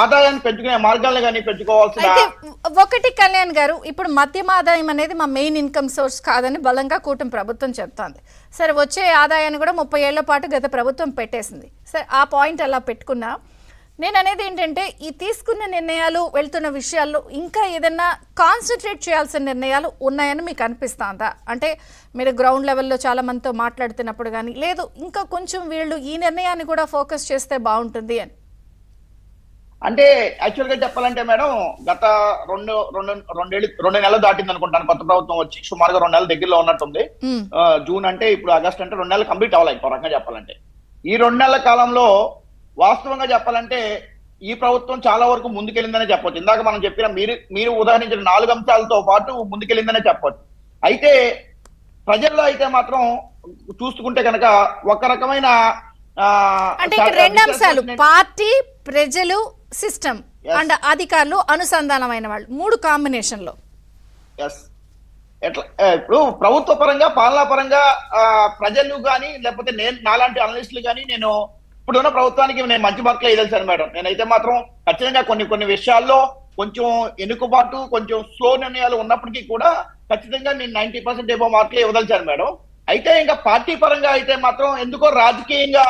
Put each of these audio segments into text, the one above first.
ఆదాయాన్ని పెంచుకునే మార్గాలను కానీ పెంచుకోవాల్సిన. అయితే ఒకటి కళ్యాణ్ గారు, ఇప్పుడు మద్యం ఆదాయం అనేది మా మెయిన్ ఇన్కమ్ సోర్స్ కాదని బలంగా కూటమి ప్రభుత్వం చెప్తోంది. సరే, వచ్చే ఆదాయాన్ని కూడా 30 ఏళ్ల పాటు గత ప్రభుత్వం పెట్టేసింది. సరే, ఆ పాయింట్ అలా పెట్టుకున్నా, నేను అనేది ఏంటంటే ఈ తీసుకున్న నిర్ణయాలు వెళ్తున్న విషయాల్లో ఇంకా ఏదైనా కాన్సన్ట్రేట్ చేయాల్సిన నిర్ణయాలు ఉన్నాయని మీకు అనిపిస్తుందా? అంటే మీరు గ్రౌండ్ లెవెల్లో చాలా మందితో మాట్లాడుతున్నప్పుడు కానీ, లేదు ఇంకా కొంచెం వీళ్ళు ఈ నిర్ణయాన్ని కూడా ఫోకస్ చేస్తే బాగుంటుంది అని. అంటే యాక్చువల్ గా చెప్పాలంటే మేడం, గత రెండు నెలలు దాటింది అనుకుంటాను కొత్త ప్రభుత్వం వచ్చి. సుమారుగా 2 నెలల దగ్గరలో ఉన్నట్టుంది. జూన్ అంటే ఇప్పుడు ఆగస్ట్ అంటే 2 నెలలు కంప్లీట్ అవ్వాలి ఇంకో రకంగా చెప్పాలంటే. ఈ 2 నెలల కాలంలో వాస్తవంగా చెప్పాలంటే ఈ ప్రభుత్వం చాలా వరకు ముందుకెళ్ళిందనే చెప్పొచ్చు. ఇందాక మనం చెప్పిన మీరు ఉదాహరించిన 4 అంశాలతో పాటు ముందుకెళ్ళిందనే చెప్పొచ్చు. అయితే ప్రజల్లో అయితే మాత్రం చూసుకుంటే కనుక ఒక రకమైన అంటే ఇక్కడ 2 అంశాలు, పార్టీ, ప్రజలు, సిస్టమ్ అండ్ అధికారులు అనుసంధానమైన వాళ్ళు, 3 కాంబినేషన్ లో. ఎట్లా ఇప్పుడు ప్రభుత్వ పరంగా, పాలనా పరంగా ప్రజలు కానీ లేకపోతే నాలాంటి అనలిస్టులు కానీ, నేను ఇప్పుడున్న ప్రభుత్వానికి నేను మంచి మార్కులు వేయదలిచాను మేడం. నేనైతే మాత్రం ఖచ్చితంగా కొన్ని విషయాల్లో కొంచెం ఎన్నుకుబాటు, కొంచెం స్లో నిర్ణయాలు ఉన్నప్పటికీ కూడా ఖచ్చితంగా నేను 90% ఏమో మార్కులు ఇవ్వదలిచాను మేడం. అయితే ఇంకా పార్టీ పరంగా అయితే మాత్రం ఎందుకో రాజకీయంగా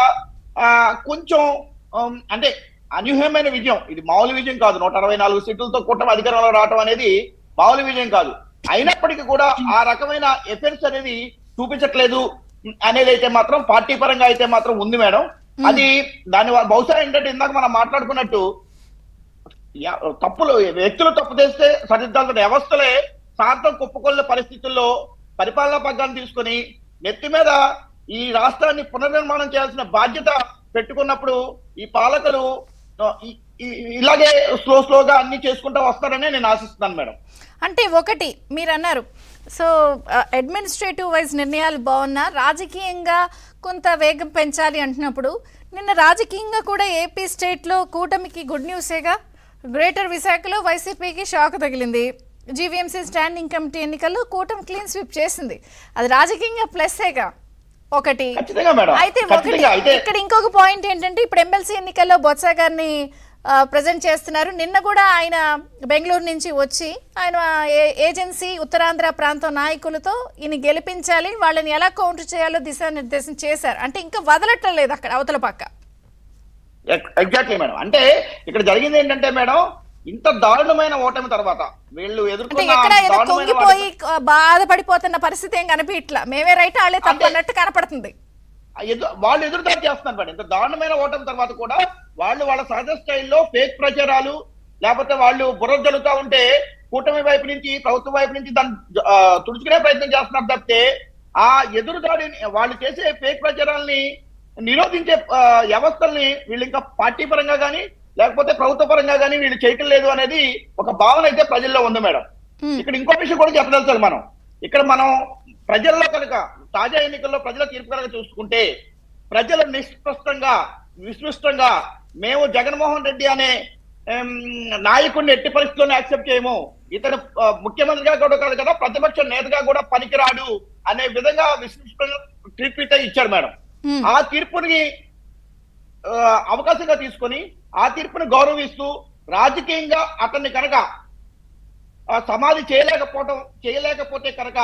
కొంచెం అంటే అనూహ్యమైన విజయం, ఇది మామూలు విజయం కాదు. 164 సీట్లతో కూటమి అధికారంలో రావడం అనేది మామూలు విజయం కాదు. అయినప్పటికీ కూడా ఆ రకమైన ఎఫెక్ట్స్ అనేది చూపించట్లేదు అనేది అయితే మాత్రం పార్టీ పరంగా అయితే మాత్రం ఉంది మేడం. అది దాని బహుశా ఏంటంటే ఇందాక మనం మాట్లాడుకున్నట్టు తప్పులు వ్యక్తులు తప్పు చేస్తే సరిదిద్దాల్సిన వ్యవస్థలే శాంతం కుప్పకొల్ల పరిస్థితుల్లో పరిపాలనా పగ్గాన్ని తీసుకుని నెత్తి మీద ఈ రాష్ట్రాన్ని పునర్నిర్మాణం చేయాల్సిన బాధ్యత పెట్టుకున్నప్పుడు ఈ పాలకులు ఇలాగే స్లోగా అన్ని చేసుకుంటూ వస్తారని నేను ఆశిస్తున్నాను మేడం. అంటే ఒకటి మీరు అన్నారు, సో అడ్మినిస్ట్రేటివ్ వైజ్ నిర్ణయాలు బాగున్నా రాజకీయంగా కొంత వేగం పెంచాలి అంటున్నప్పుడు, నిన్న రాజకీయంగా కూడా ఏపీ స్టేట్లో కూటమికి గుడ్ న్యూసేగా. గ్రేటర్ విశాఖలో వైసీపీకి షాక్ తగిలింది. జీవీఎంసీ స్టాండింగ్ కమిటీ ఎన్నికల్లో కూటమి క్లీన్ స్వీప్ చేసింది. అది రాజకీయంగా ప్లస్సేగా ఒకటి. అయితే ఇక్కడ ఇంకొక పాయింట్ ఏంటంటే, ఇప్పుడు ఎమ్మెల్సీ ఎన్నికల్లో బొత్స గారిని ప్రజెంట్ చేస్తున్నారు. నిన్న కూడా ఆయన బెంగళూరు నుంచి వచ్చి ఆయన ఏజెన్సీ ఉత్తరాంధ్ర ప్రాంతం నాయకులతో ఈయన గెలిపించాలి, వాళ్ళని ఎలా కౌంటర్ చేయాలో దిశానిర్దేశం చేశారు. అంటే ఇంకా వదలటం లేదు అక్కడ అవతల పక్క. Exactly madam. అంటే ఇక్కడ జరిగింది ఏంటంటే మేడం, ఇంత దారుణమైన ఓటమి తర్వాత వీళ్ళు కుంగిపోయి బాధపడిపోతున్న పరిస్థితి ఏం కనిపించట్లా. మేమే రైట్, వాళ్ళే తప్పు అన్నట్టు కనపడుతుంది. వాళ్ళు ఎదురుదాడి చేస్తున్నారు మేడం. ఇంత దారుణమైన ఓటమి తర్వాత కూడా వాళ్ళ సహజ స్టైల్లో ఫేక్ ప్రచారాలు, లేకపోతే వాళ్ళు బుర్ర జల్లుతా ఉంటే కూటమి వైపు నుంచి, ప్రభుత్వం వైపు నుంచి దాన్ని తుడుచుకునే ప్రయత్నం చేస్తున్నారు తప్పితే ఆ ఎదురుదాడిని, వాళ్ళు చేసే ఫేక్ ప్రచారాలని నిరోధించే వ్యవస్థల్ని వీళ్ళు ఇంకా పార్టీ పరంగా కానీ లేకపోతే ప్రభుత్వ పరంగా కానీ వీళ్ళు చేయటం లేదు అనేది ఒక భావన అయితే ప్రజల్లో ఉంది మేడం. ఇక్కడ ఇంకో విషయం కూడా చెప్పదలుచాలి మనం. ఇక్కడ మనం ప్రజల్లో కనుక తాజా ఎన్నికల్లో ప్రజల తీర్పు కనుక చూసుకుంటే, ప్రజలు నిష్పష్టంగా విస్పష్టంగా మేము జగన్మోహన్ రెడ్డి అనే నాయకుడిని ఎట్టి పరిస్థితుల్లో యాక్సెప్ట్ చేయము, ఇతను ముఖ్యమంత్రిగా కూడా కాదు కదా, ప్రతిపక్ష నేతగా కూడా పనికిరాడు అనే విధంగా విస్పష్టంగా తీర్పు అయితే ఇచ్చారు మేడం. ఆ తీర్పుని అవకాశంగా తీసుకొని ఆ తీర్పుని గౌరవిస్తూ రాజకీయంగా అతన్ని కనుక సమాధి చేయలేకపోతే కనుక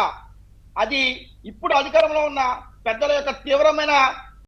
అది ఇప్పుడు అధికారంలో ఉన్న పెద్దల యొక్క తీవ్రమైన